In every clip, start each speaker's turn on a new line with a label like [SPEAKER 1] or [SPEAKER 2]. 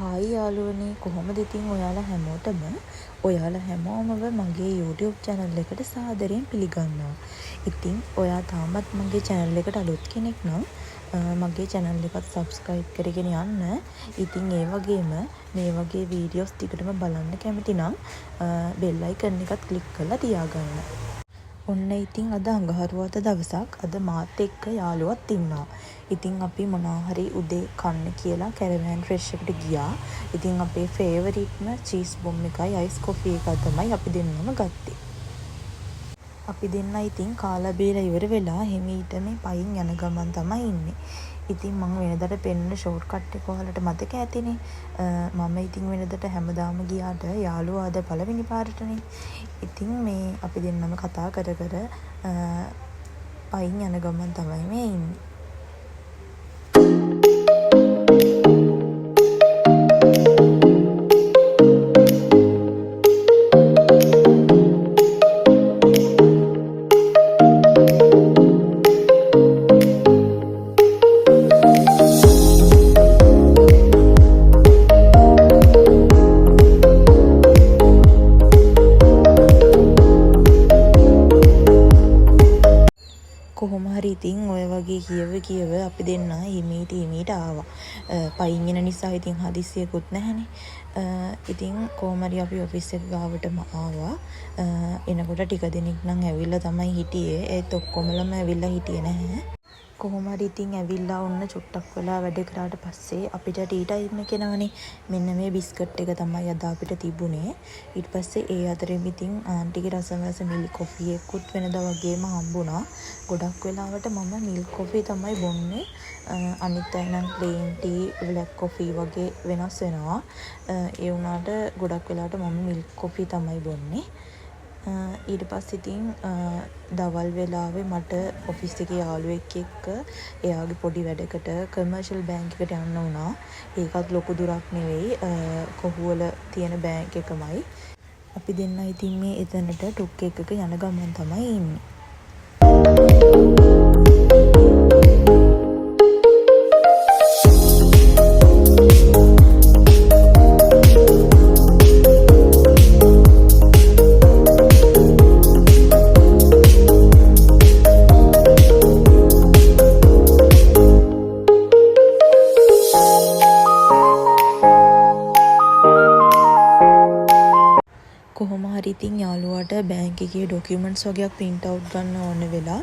[SPEAKER 1] Hi යාළුවනේ කොහොමද ඉතින් ඔයාලා හැමෝම මගේ YouTube channel එකට සාදරයෙන් පිළිගන්නවා. ඉතින් ඔයා තාමත් මගේ channel එකට අලුත් කෙනෙක් නම් මගේ channel එකත් subscribe කරගෙන යන්න. ඉතින් ඒ වගේම මේ වගේ videos ටිකටම බලන්න කැමති නම් bell icon එකත් click කරලා තියාගන්න. ඔන්න ඉතින් අද අඟහරුවාදා දවසක් අද මාත් එක්ක යාළුවත් ඉන්නවා. ඉතින් අපි මොනවා හරි උදේ කන්න කියලා කැරවෑන් ෆ්‍රෙෂ් එකට ගියා. ඉතින් අපේ ෆේවරිට්ම චීස් බොම් එකයි අයිස් කොෆි එකයි තමයි අපි දෙන්නම ගත්තේ. අපි දෙන්න ඉතින් කාලා බීලා ඉවර වෙලා හිමීට මේ පයින් යන ගමන් තමයි ඉන්නේ. ඉතින් මම වෙනදට පෙන්න ෂෝට් කට් එක ඔයාලට මතක ඇතිනේ. මම ඉතින් වෙනදට හැමදාම ගියාට යාළුවා අද පළවෙනි පාරටනේ. ඉතින් මේ අපි දෙන්නම කතා කර පයින් යන ගමන් තමයි මේ ඉන්නේ. කොහොම හරි ඉතින් ඔය වගේ කියව අපි දෙන්න හිමීට ආවා. පයින් යන නිසා ඉතින් හදිස්සියකුත් නැහැනේ. ඉතින් කොහොම හරි අපි ඔෆිස් එක ගාවටම ආවා. එනකොට ටික දෙනෙක් නම් ඇවිල්ලා තමයි හිටියේ. ඒත් ඔක්කොමලම ඇවිල්ලා හිටියේ නැහැ. කොහොම හරි ඉතින් ඇවිල්ලා ඔන්න චුට්ටක් වෙලා වැඩ කරාට පස්සේ අපිට ටී ටයිම් එක එනවනේ. මෙන්න මේ බිස්කට් එක තමයි අද අපිට තිබුණේ. ඊට පස්සේ ඒ අතරෙම ඉතින් ආන්ටිගේ රසවස මිල්ක් කොෆි එකකුත් වෙනදා වගේම හම්බුණා. ගොඩක් වෙලාවට මම මිල්ක් කොෆි තමයි බොන්නේ. අනිත් අය නම් ප්ලේන් ටී, බ්ලැක් කොෆි වගේ වෙනස් වෙනවා. ඒ වුණාට ගොඩක් වෙලාවට මම මිල්ක් කොෆි තමයි බොන්නේ. ඊට පස්සේ ඉතින් දවල් වෙලාවේ මට ඔෆිස් එකේ යාළුවෙක් එක්ක එයාගේ පොඩි වැඩකට කමර්ෂල් බැංක් එකට යන්න වුණා. ඒකත් ලොකු දුරක් නෙවෙයි. කොහුවල තියෙන බැංක් එකමයි. අපි දෙන්න ඉතින් මේ එතනට ටුක් එකක යන ගමන් තමයි ඉන්නේ. කොහොම හරි ඉතින් යාළුවාට බැංක් එකේ ඩොකියුමන්ට්ස් වගේක් print out ගන්න ඕන වෙලා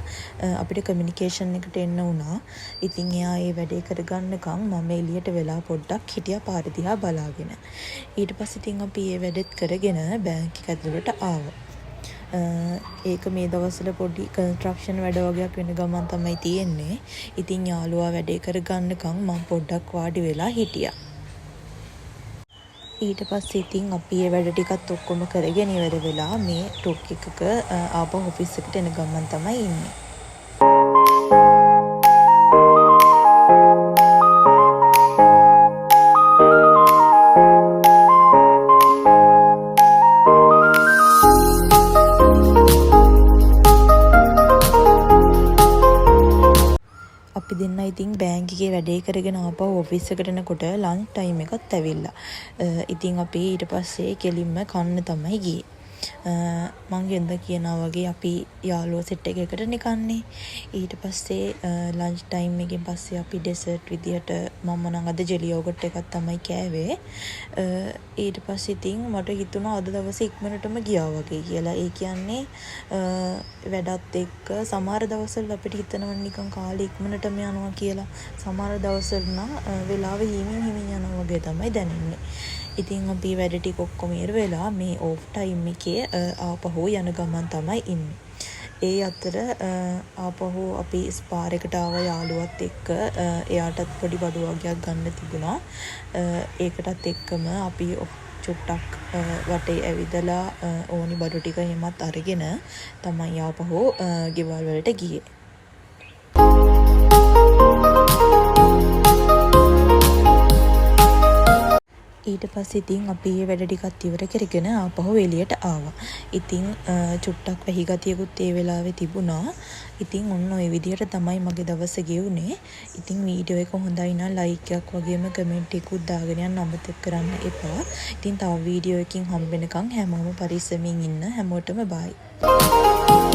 [SPEAKER 1] අපිට කමියුනිකේෂන් එකට එන්න වුණා. ඉතින් එයා ඒ වැඩේ කරගන්නකම් මම එළියට වෙලා පොඩ්ඩක් හිටියා පාර දිහා බලාගෙන. ඊට පස්සේ ඉතින් අපි ඒ වැඩෙත් කරගෙන බැංක් එක ඇතුළට ආවා. ඒක මේ දවස්වල පොඩි කන්ස්ට්‍රක්ෂන් වැඩ වගේක් වෙන ගමන් තමයි තියෙන්නේ. ඉතින් යාළුවා වැඩේ කරගන්නකම් මම පොඩ්ඩක් වාඩි වෙලා හිටියා. ඊට පස්සේ ඉතින් අපි ඒ වැඩ ටිකත් ඔක්කොම කරගෙන ඉවර වෙලා මේ ටොක් එකක ආපහු ඔෆිස් එකට එන ගමන් තමයි ඉන්නේ. අපි දෙන්න ඉතින් බැංක් එකේ වැඩේ කරගෙන ආපහු ඔෆිස් එකට එනකොට ලන්ච් ටයිම් එකත් ඇවිල්ලා. ඉතින් අපි ඊට පස්සේ කෙලින්ම කන්න තමයි ගියේ. මං ගෙන්ද කියනවා වගේ අපි යාළුවෝ සෙට් එකකටනේ කන්නේ. ඊට පස්සේ ලන්ච් ටයිම් එකෙන් පස්සේ අපි ඩෙසර්ට් විදියට මම නම් අද ජෙලි යෝගට් එකක් තමයි කෑවේ. ඊට පස්සේ ඉතින් මට හිතුණා අද දවසේ ඉක්මනටම ගියා වගේ කියලා. ඒ කියන්නේ වැඩත් එක්ක සමහර දවස්වල අපිට හිතනවා නිකන් කාලේ ඉක්මනටම යනවා කියලා. සමහර දවස්වල නම් වෙලාව හිමින් යනවා වගේ තමයි දැනෙන්නේ. ඉතින් අපි වැඩ ටික ඔක්කොම ඉවර වෙලා මේ ඕෆ් ටයිම් එකේ ආපහු යන ගමන් තමයි ඉන්නේ. ඒ අතර ආපහු අපි ස්පාර් එකට ආව යාළුවත් එක්ක එයාටත් පොඩි බඩු වගේක් ගන්න තිබුණා. ඒකටත් එක්කම අපි චුට්ටක් වටේ ඇවිදලා ඕනි බඩු ටික එහෙමත් අරගෙන තමයි ආපහු ගෙවල් වලට ගියේ. ඊට පස්සේ ඉතින් අපි මේ වැඩ ටිකත් ඉවර කරගෙන ආපහු එළියට ආවා. ඉතින් චුට්ටක් වැහි ගතියකුත් ඒ වෙලාවේ තිබුණා. ඉතින් ඔන්න ඔය විදිහට තමයි මගේ දවස ගෙවුනේ. ඉතින් වීඩියෝ එක හොඳයි නම් ලයික් එකක් වගේම කමෙන්ට් එකකුත් දාගෙන යන්න අමතක කරන්න එපා. ඉතින් තව වීඩියෝ එකකින් හම්බ වෙනකන් හැමෝම පරිස්සමින් ඉන්න. හැමෝටම බයි.